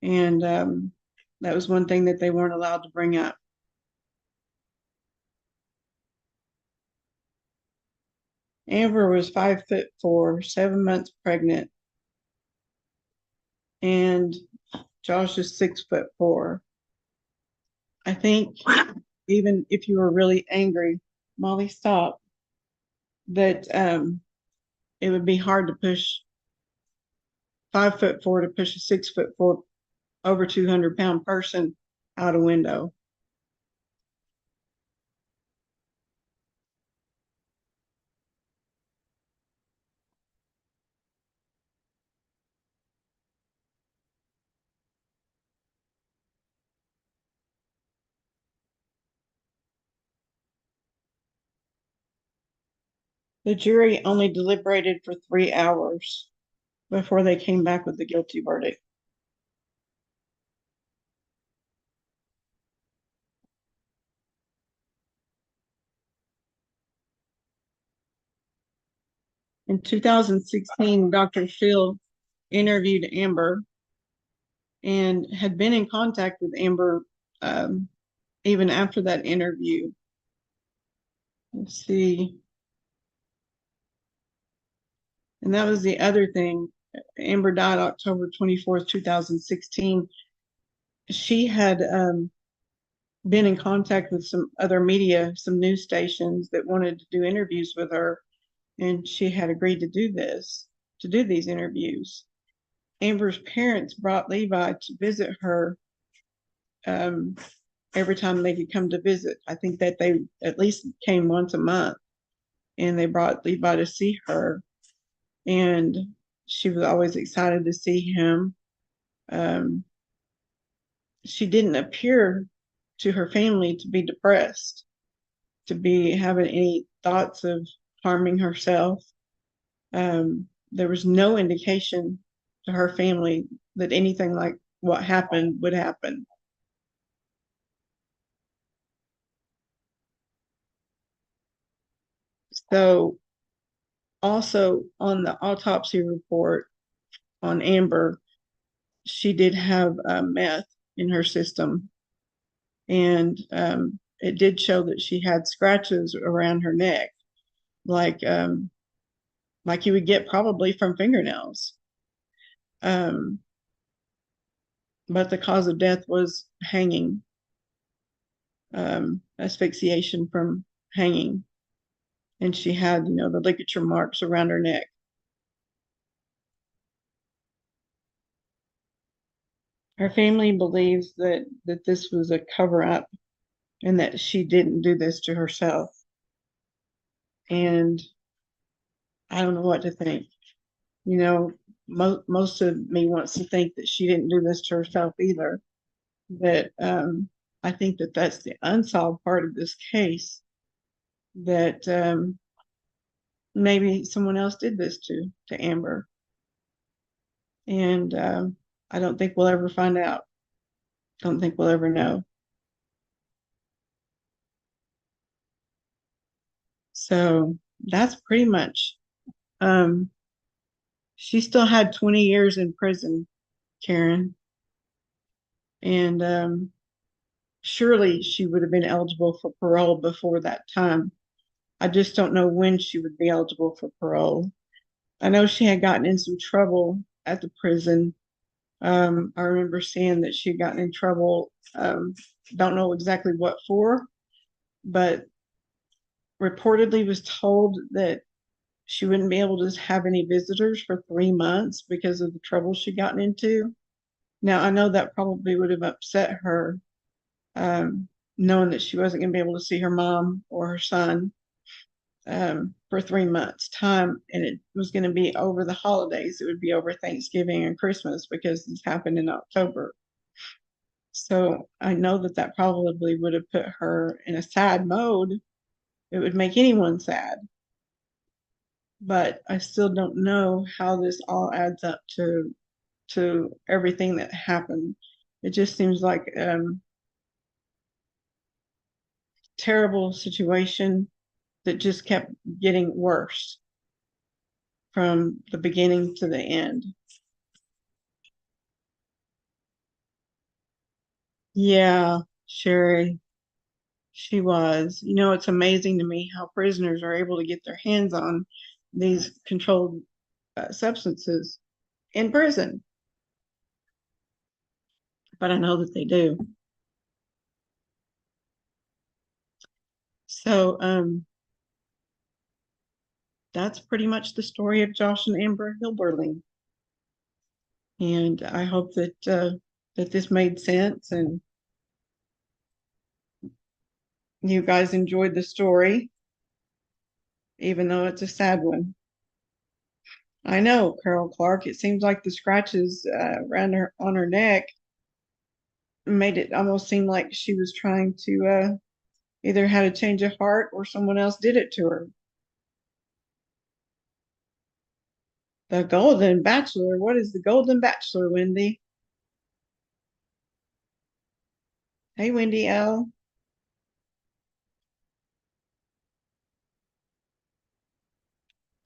And that was one thing that they weren't allowed to bring up. Amber was 5'4", 7 months pregnant, and Josh is 6'4". I think even if you were really angry, Molly, stop, that it would be hard to push 5'4" to push a 6'4", over 200-pound person out a window. The jury only deliberated for 3 hours before they came back with the guilty verdict. In 2016, Dr. Phil interviewed Amber and had been in contact with Amber even after that interview. Let's see. And that was the other thing. Amber died October 24th, 2016. She had been in contact with some other media, some news stations that wanted to do interviews with her, and she had agreed to do these interviews. Amber's parents brought Levi to visit her um, every time they could come to visit. I think that they at least came once a month, and they brought Levi to see her, and she was always excited to see him. Um, she didn't appear to her family to be depressed, to be having any thoughts of harming herself. There was no indication to her family that anything like what happened would happen. So, also on the autopsy report on Amber, she did have meth in her system, and it did show that she had scratches around her neck, like like you would get probably from fingernails. Um, but the cause of death was hanging, asphyxiation from hanging, and she had, the ligature marks around her neck. Her family believes that this was a cover up and that she didn't do this to herself. And I don't know what to think. Most of me wants to think that she didn't do this to herself either. That I think that that's the unsolved part of this case. That maybe someone else did this to Amber, and I don't think we'll ever find out. Don't think we'll ever know. So that's pretty much. Um, she still had 20 years in prison, Karen, and surely she would have been eligible for parole before that time. I just don't know when she would be eligible for parole. I know she had gotten in some trouble at the prison. I remember seeing that she had gotten in trouble. Don't know exactly what for, but reportedly was told that she wouldn't be able to have any visitors for 3 months because of the trouble she'd gotten into. Now, I know that probably would have upset her, knowing that she wasn't going to be able to see her mom or her son for 3 months' time, and it was going to be over the holidays. It would be over Thanksgiving and Christmas because this happened in October. So I know that probably would have put her in a sad mode. It would make anyone sad. But I still don't know how this all adds up to everything that happened. It just seems like terrible situation that just kept getting worse from the beginning to the end. Yeah, Sherry, she was. It's amazing to me how prisoners are able to get their hands on these controlled substances in prison, but I know that they do. So, that's pretty much the story of Josh and Amber Hilberling. And I hope that this made sense and you guys enjoyed the story, even though it's a sad one. I know, Carol Clark. It seems like the scratches around her on her neck made it almost seem like she was trying to either had a change of heart or someone else did it to her. The Golden Bachelor. What is the Golden Bachelor, Wendy? Hey, Wendy L.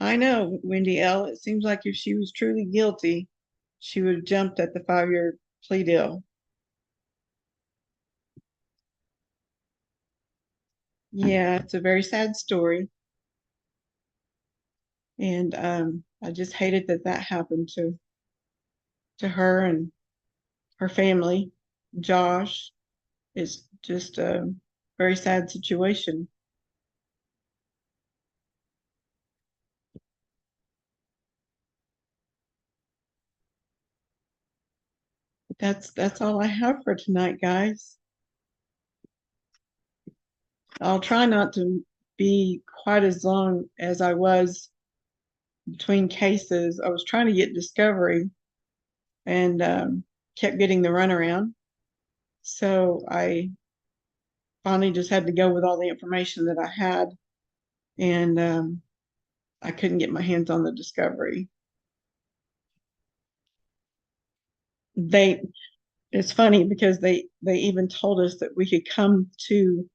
I know, Wendy L. It seems like if she was truly guilty, she would have jumped at the 5-year plea deal. Yeah, it's a very sad story. And I just hated that that happened to her and her family. Josh is just a very sad situation. That's all I have for tonight, guys. I'll try not to be quite as long as I was between cases. I was trying to get discovery and kept getting the runaround. So I finally just had to go with all the information that I had, and I couldn't get my hands on the discovery. They It's funny because they even told us that we could come to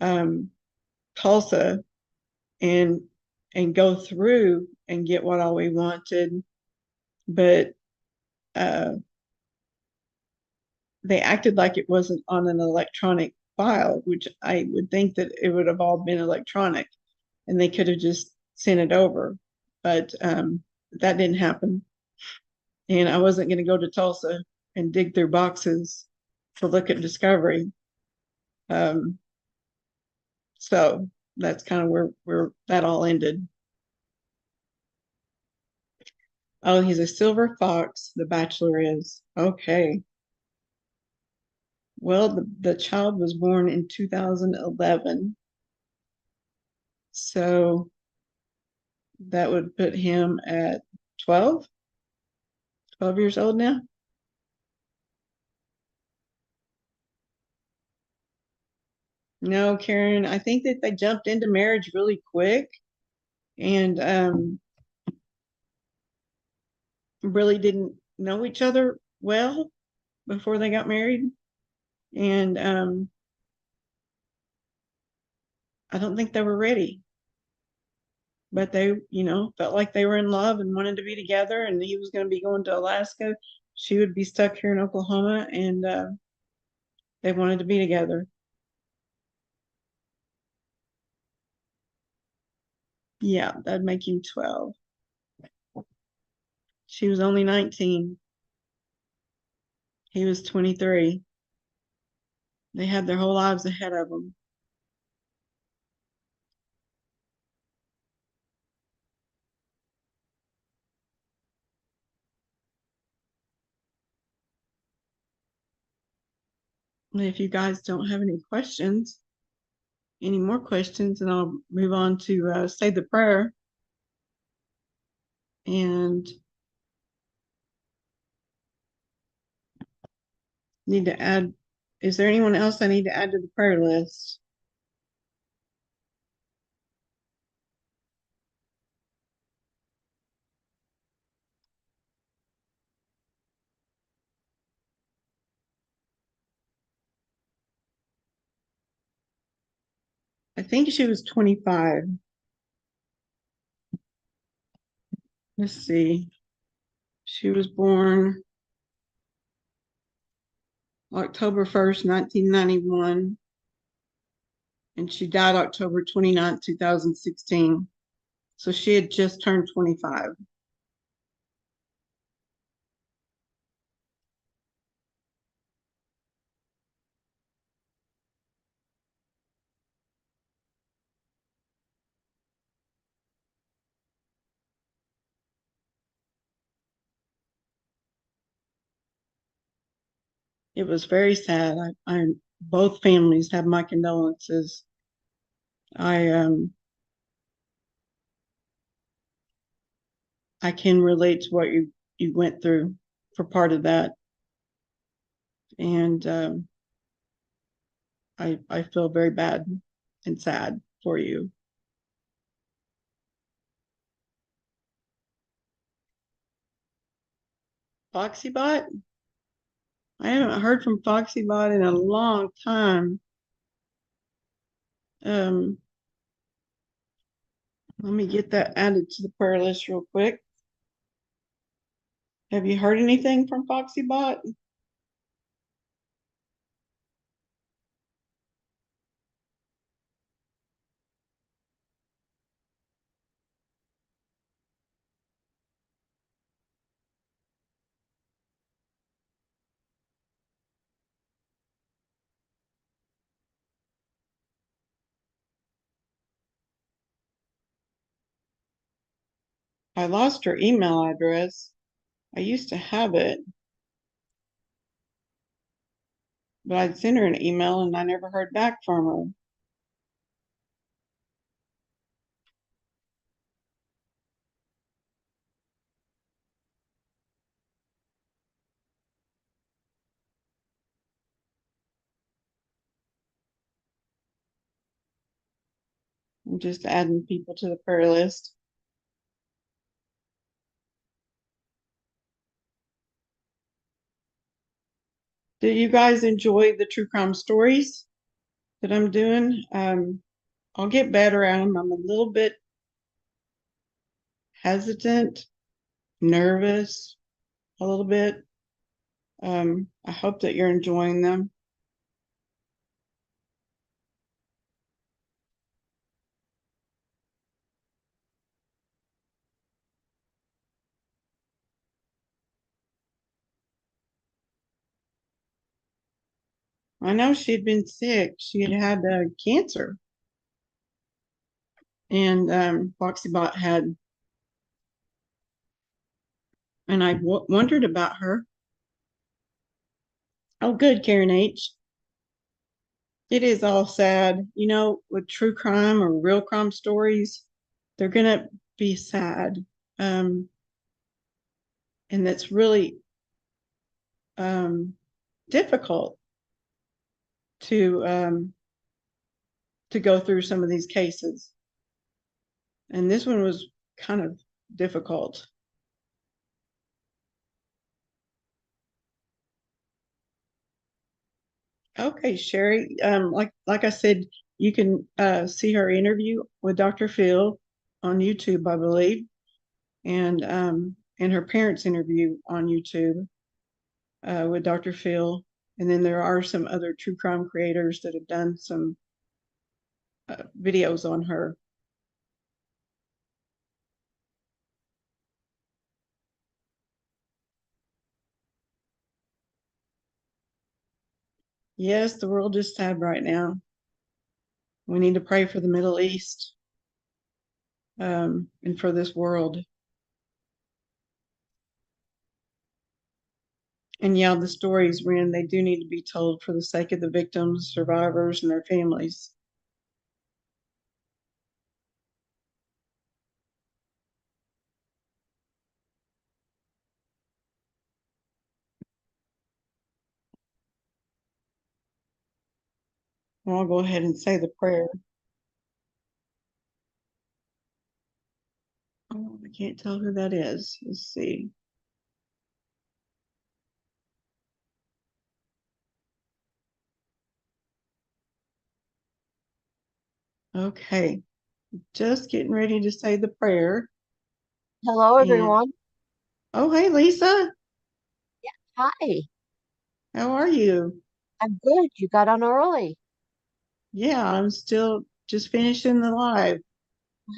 um, Tulsa and go through and get what all we wanted, but uh, they acted like it wasn't on an electronic file, which I would think that it would have all been electronic, and they could have just sent it over, but that didn't happen. And I wasn't going to go to Tulsa and dig through boxes to look at discovery. Um, so that's kind of where that all ended. Oh, he's a silver fox, the bachelor is. Okay. Well, the child was born in 2011. So that would put him at 12 years old now. No, Karen, I think that they jumped into marriage really quick and really didn't know each other well before they got married. And I don't think they were ready. But they, felt like they were in love and wanted to be together. And he was going to be going to Alaska. She would be stuck here in Oklahoma, and they wanted to be together. Yeah, that'd make him 12. She was only 19. He was 23. They had their whole lives ahead of them. And if you guys don't have any more questions, then I'll move on to say the prayer. And need to add, is there anyone else I need to add to the prayer list? I think she was 25. Let's see. She was born October 1st, 1991, and she died October 29th, 2016. So she had just turned 25. It was very sad. Both families have my condolences. I I can relate to what you went through for part of that, and I feel very bad and sad for you. Foxybot? I haven't heard from Foxybot in a long time. Um, Let me get that added to the prayer list real quick. Have you heard anything from Foxybot? I lost her email address. I used to have it, but I'd sent her an email and I never heard back from her. I'm just adding people to the prayer list. Do you guys enjoy the true crime stories that I'm doing? I'll get better at them. I'm a little bit hesitant, nervous, a little bit. I hope that you're enjoying them. I know she'd been sick. She had had cancer, and Foxybot had, and I wondered about her. Oh, good, Karen H. It is all sad. You know, with true crime or real crime stories, they're gonna be sad. Um, and that's really difficult to to go through some of these cases. And this one was kind of difficult. Okay, Sherry. Like I said, you can see her interview with Dr. Phil on YouTube, I believe, and her parents' interview on YouTube with Dr. Phil. And then there are some other true crime creators that have done some videos on her. Yes, the world is sad right now. We need to pray for the Middle East and for this world. And yeah, the stories, Ren, they do need to be told for the sake of the victims, survivors, and their families. Well, I'll go ahead and say the prayer. Oh, I can't tell who that is. Let's see. Okay, just getting ready to say the prayer. Hello, And everyone. oh, hey, Lisa, Hi, how are you? I'm good. You got on early. Yeah, I'm still just finishing the live.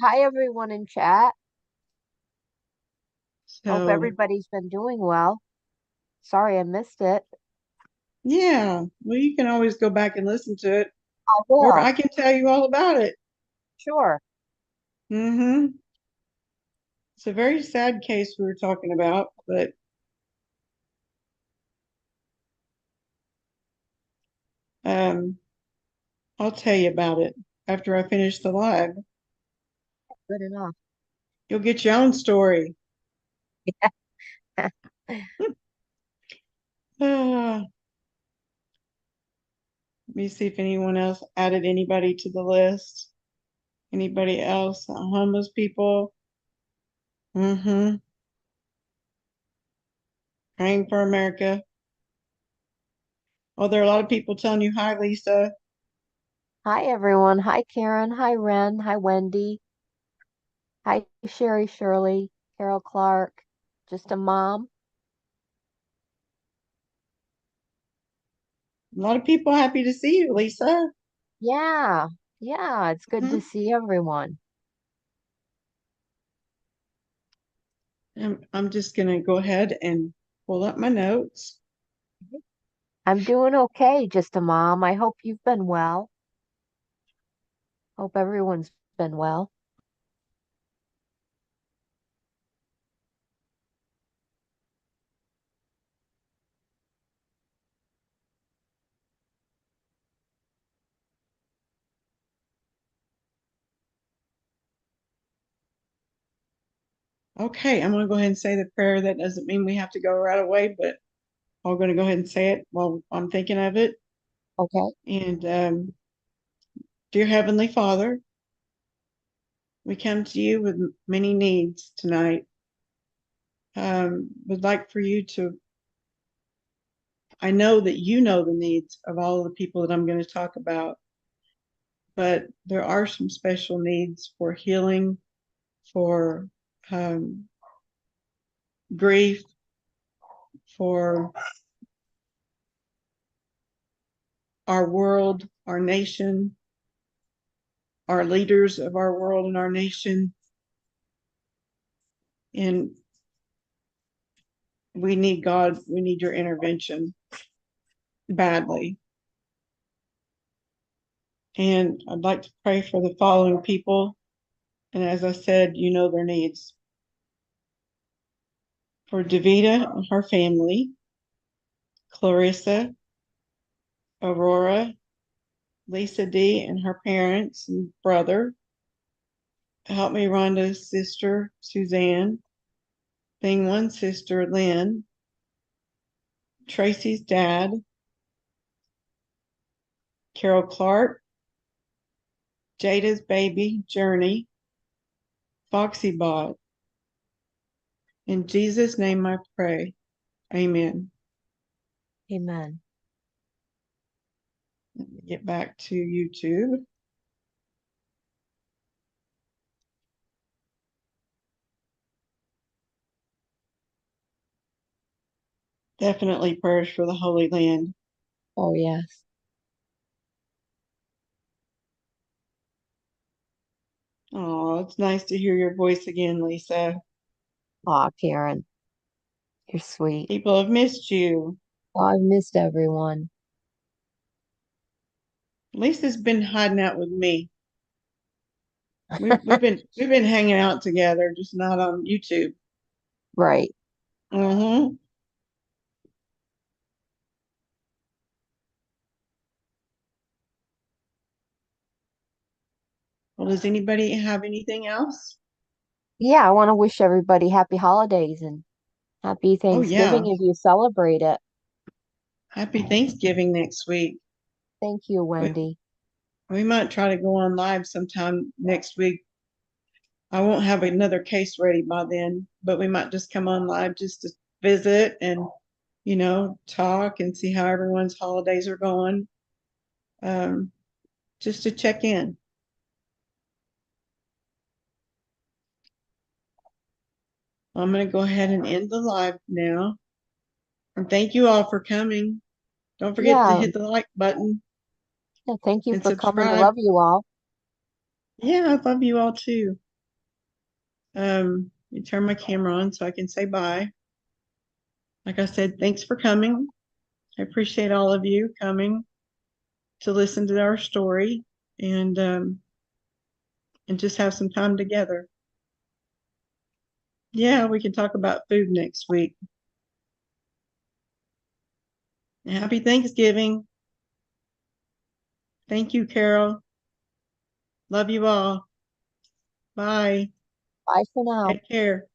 Hi, everyone in chat. Hope So, everybody's been doing well. Sorry I missed it. yeah, well, you can always go back and listen to it, I or will. I can tell you all about it. Sure. Mm-hmm. It's a very sad case we were talking about, but um, I'll tell you about it after I finish the live. Good enough. You'll get your own story. Let me see if anyone else added anybody to the list. Anybody else? Homeless people? Mm-hmm. Praying for America. Oh, there are a lot of people telling you hi, Lisa. Hi, everyone. Hi, Karen. Hi, Ren. Hi, Wendy. Hi, Sherry Shirley. Carol Clark. Just a mom. A lot of people happy to see you, Lisa. Yeah. Yeah. It's good to Mhm. see everyone. I'm just gonna go ahead and pull up my notes. I'm doing okay, just a mom. I hope you've been well. Hope everyone's been well. Okay, I'm going to go ahead and say the prayer. That doesn't mean we have to go right away, but I'm going to go ahead and say it while I'm thinking of it. Okay. And dear Heavenly Father, we come to you with many needs tonight. Would like for you to, I know that you know the needs of all of the people that I'm going to talk about, but there are some special needs for healing, for um, grief, for our world, our nation, our leaders of our world and our nation. And we need God, we need your intervention badly. And I'd like to pray for the following people. And as I said, you know their needs. For Davida and her family, Clarissa, Aurora, Lisa D. and her parents and brother. Help me, Rhonda's sister, Suzanne. Thing one sister, Lynn. Tracy's dad, Carol Clark. Jada's baby, Journey. Foxy Bot. In Jesus' name I pray. Amen. Amen. Let me get back to YouTube. Definitely prayers for the Holy Land. Oh, yes. Oh, it's nice to hear your voice again, Lisa. Aw, Karen, you're sweet. People have missed you. Oh, I've missed everyone. Lisa's been hiding out with me. We've been hanging out together, just not on YouTube. Right. Mm-hmm. Well, does anybody have anything else? Yeah, I want to wish everybody happy holidays and happy Oh Thanksgiving yeah. if you celebrate it. Happy Thanksgiving next week. Thank you, We, Wendy. we might try to go on live sometime next week. I won't have another case ready by then, but we might just come on live just to visit and, talk and see how everyone's holidays are going. Um, just to check in. I'm going to go ahead and end the live now. And thank you all for coming. Don't forget to Yeah, hit the like button yeah, thank you and for coming. subscribe. Love you all. Yeah, I love you all too. Let me turn my camera on so I can say bye. Like I said, thanks for coming. I appreciate all of you coming to listen to our story and just have some time together. Yeah, we can talk about food next week. And happy Thanksgiving. Thank you, Carol. Love you all. Bye. Bye for now. Take care.